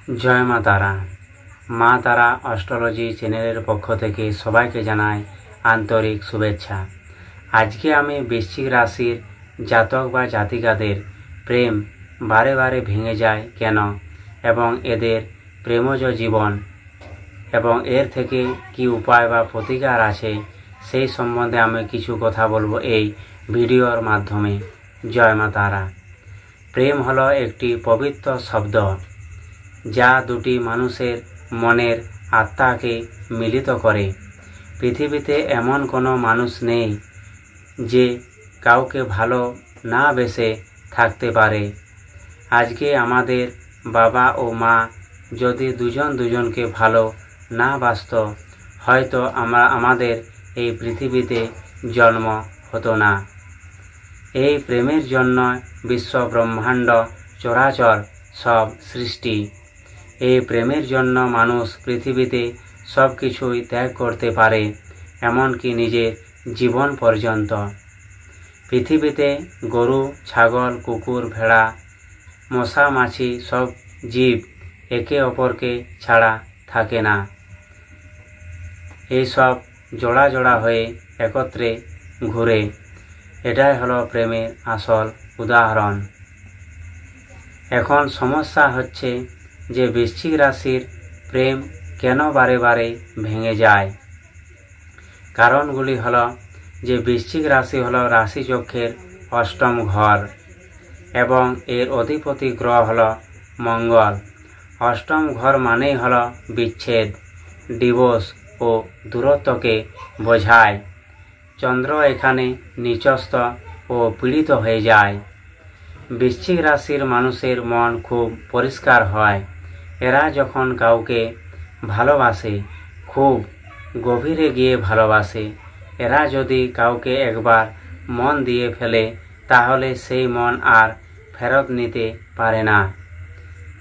जय मा तारा। मा तारा एस्ट्रोलॉजी चैनल पक्ष थेके सबाइके जानाई आंतरिक शुभेच्छा। आज के आमी वृश्चिक राशिर जातक बा जातिकादेर प्रेम बारे बारे भेंगे जाए केन एवं एदेर प्रेमज जीवन एवं एर थेके कि उपाय बा प्रतिकार आछे सेई सम्बन्धे आमी किछु कथा बोलबो एई भिडियोर माध्यमे। जय मा तारा। प्रेम हलो एकटी पवित्र शब्द जा दुटी मानुषेर मनेर आत्मा के मिलित करे। पृथिवीते एमन कोनो मानुष नेই जे काउके भालो ना बेसे थाकते पारे। आज के आमादेर बाबा ओ मा यदि दुजन दुजनके भालो ना बासतो हयतो आमादेर এই पृथिवीते जन्म हतो ना। এই প্রেমের জন্য বিশ্ব ব্রহ্মাণ্ড চরাচর সব সৃষ্টি। এই প্রেমের জন্য মানুষ পৃথিবীতে সব কিছুই ত্যাগ করতে পারে, এমনকি নিজের জীবন পর্যন্ত। পৃথিবীতে গরু, ছাগল, কুকুর, ভেড়া, মশা, মাছি সব জীব একে অপরকে ছাড়া থাকে না। এই সব জোড়া জোড়া হয়ে একত্রে ঘুরে। এটাই হলো প্রেমের আসল উদাহরণ। এখন সমস্যা হচ্ছে যে বৃশ্চিক রাশির প্রেম কেন বারে বারে ভেঙে যায়। কারণগুলি হলো যে বৃশ্চিক রাশি হলো রাশিচক্রের অষ্টম ঘর এবং এর অধিপতি গ্রহ হলো মঙ্গল। অষ্টম ঘর মানেই হলো বিচ্ছেদ, ডিভোর্স ও দূরত্বকে বোঝায়। চন্দ্র এখানে নিচস্থ ও পীড়িত হয়ে যায়। বৃশ্চিক রাশির মানুষের মন খুব পরিষ্কার হয়। এরা যখন কাউকে ভালোবাসে খুব গভীরে গিয়ে ভালোবাসে। এরা যদি কাউকে একবার মন দিয়ে ফেলে তাহলে সেই মন আর ফেরত নিতে পারে না।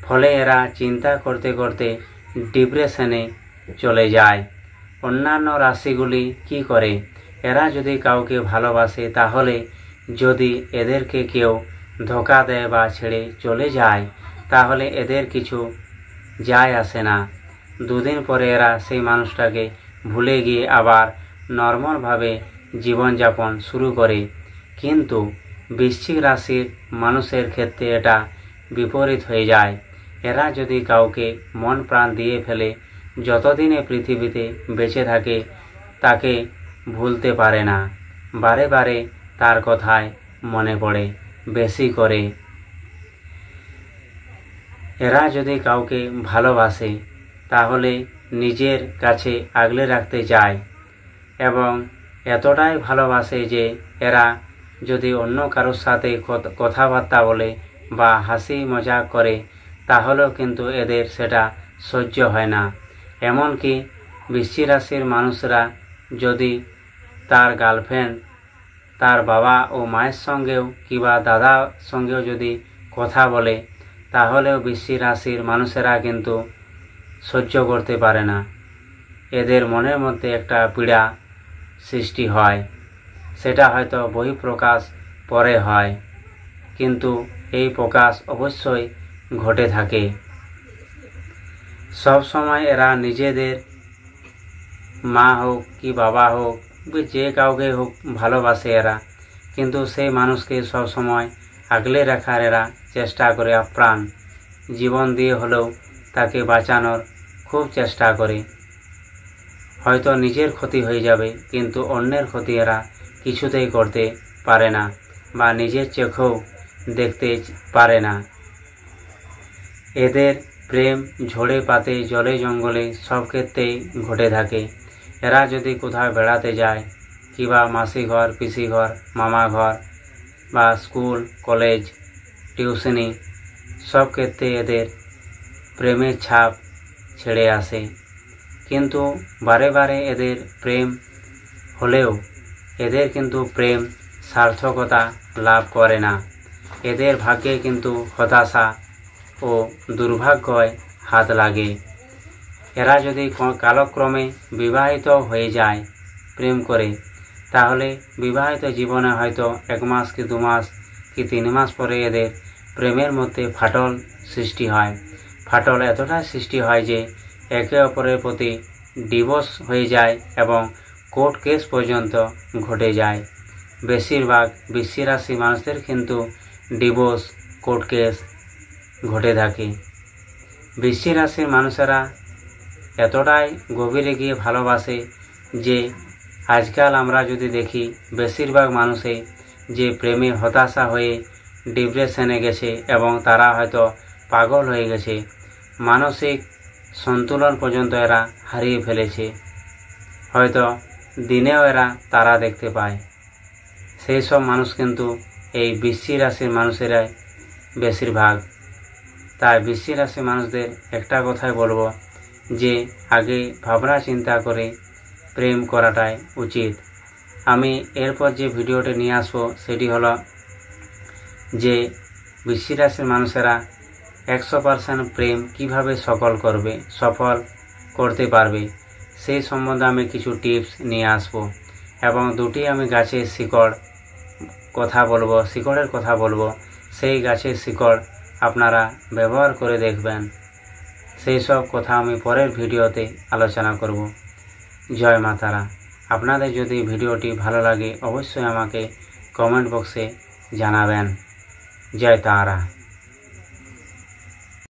ফলে এরা চিন্তা করতে করতে ডিপ্রেশনে চলে যায়। অন্যান্য রাশিগুলি কি করে? এরা যদি কাউকে ভালোবাসে তাহলে যদি এদেরকে কেউ ধোঁকা দেয় বা ছেড়ে চলে যায় তাহলে এদের কিছু যায় আসে না। দুদিন পরে এরা সেই মানুষটাকে ভুলে গিয়ে আবার নর্মালভাবে জীবনযাপন শুরু করে। কিন্তু বৃশ্চিক রাশির মানুষের ক্ষেত্রে এটা বিপরীত হয়ে যায়। এরা যদি কাউকে মন প্রাণ দিয়ে ফেলে যতদিনে পৃথিবীতে বেঁচে থাকে তাকে ভুলতে পারে না। বারে বারে তার কথায় মনে পড়ে বেশি করে। এরা যদি কাউকে ভালোবাসে তাহলে নিজের কাছে আগলে রাখতে চায় এবং এতটাই ভালোবাসে যে এরা যদি অন্য কারোর সাথে কথাবার্তা বলে বা হাসি মজাক করে তাহলেও কিন্তু এদের সেটা সহ্য হয় না। এমনকি বৃশ্চিক রাশির মানুষরা যদি তার গার্লফ্রেন্ড তার বাবা ও মায়ের সঙ্গেও কিংবা দাদার সঙ্গেও যদি কথা বলে তাহলেও বৃশ্চিক রাশির মানুষেরা কিন্তু সহ্য করতে পারে না। এদের মনের মধ্যে একটা পীড়া সৃষ্টি হয়। সেটা হয়তো বহিঃপ্রকাশ পরে হয়, কিন্তু এই প্রকাশ অবশ্যই ঘটে থাকে। সব সময় এরা নিজেদের মা হোক কি বাবা হোক যে কাউকে হোক ভালোবাসে এরা, কিন্তু সেই মানুষকে সব সময় আগলে রাখার এরা চেষ্টা করে। আপ্রাণ জীবন দিয়ে হলেও তাকে বাঁচানোর খুব চেষ্টা করে। হয়তো নিজের ক্ষতি হয়ে যাবে কিন্তু অন্যের ক্ষতি এরা কিছুতেই করতে পারে না বা নিজের চোখেও দেখতে পারে না। এদের প্রেম ঝড়ে পাতে জলে জঙ্গলে সব ক্ষেত্রেই ঘটে থাকে। এরা যদি কোথাও বেড়াতে যায় কিংবা মাসি ঘর, পিসি ঘর, মামা ঘর বা স্কুল, কলেজ, টিউশনি সব ক্ষেত্রে এদের প্রেমের ছাপ ছেড়ে আসে। কিন্তু বারে বারে এদের প্রেম হলেও এদের কিন্তু প্রেম সার্থকতা লাভ করে না। এদের ভাগ্যে কিন্তু হতাশা ও দুর্ভাগ্যয় হাত লাগে। এরা যদি কালক্রমে বিবাহিত হয়ে যায় প্রেম করে তাহলে বিবাহিত জীবনে হয়তো 1 মাস কি 2 মাস কি 3 মাস পরে এদের প্রেমের মধ্যে ফাটল সৃষ্টি হয়। ফাটল এতটাই সৃষ্টি হয় যে একে অপরের প্রতি ডিভোর্স হয়ে যায় এবং কোর্ট কেস পর্যন্ত ঘটে যায়। বেশিরভাগ বৃশ্চিক রাশি মানুষদের কিন্তু ডিভোর্স কোর্ট কেস ঘটে থাকে। বৃশ্চিক রাশির মানুষেরা এতটাই গভীরে গিয়ে ভালোবাসে যে আজকাল আমরা যদি দেখি বেশিরভাগ মানুষই যে প্রেমে হতাশা হয়ে ডিপ্রেশনে গেছে এবং তারা হয়তো পাগল হয়ে গেছে, মানসিক সন্তুলন পর্যন্ত এরা হারিয়ে ফেলেছে, হয়তো দিনেও এরা তারা দেখতে পায়। সেই সব মানুষ কিন্তু এই বৃশ্চিক রাশির মানুষেরাই বেশিরভাগ। তাই বৃশ্চিক রাশির মানুষদের একটা কথাই বলবো যে আগে ভাবনা চিন্তা করে প্রেম করাটাই উচিত। আমি এরপর যে ভিডিওটি নিয়ে আসবো সেটি হলো যে বৃশ্চিক রাশির মানুষেরা 100% প্রেম কিভাবে সফল করতে পারবে সেই সম্বন্ধে আমি কিছু টিপস নিয়ে আসবো এবং দুটি আমি গাছের শিকড়ের কথা বলবো। সেই গাছের শিকড় আপনারা ব্যবহার করে দেখবেন। সেই সব কথা আমি পরের ভিডিওতে আলোচনা করব। জয় মা তারা। আপনাদের যদি ভিডিওটি ভালো লাগে অবশ্যই আমাকে কমেন্ট বক্সে জানাবেন। জয় তারা।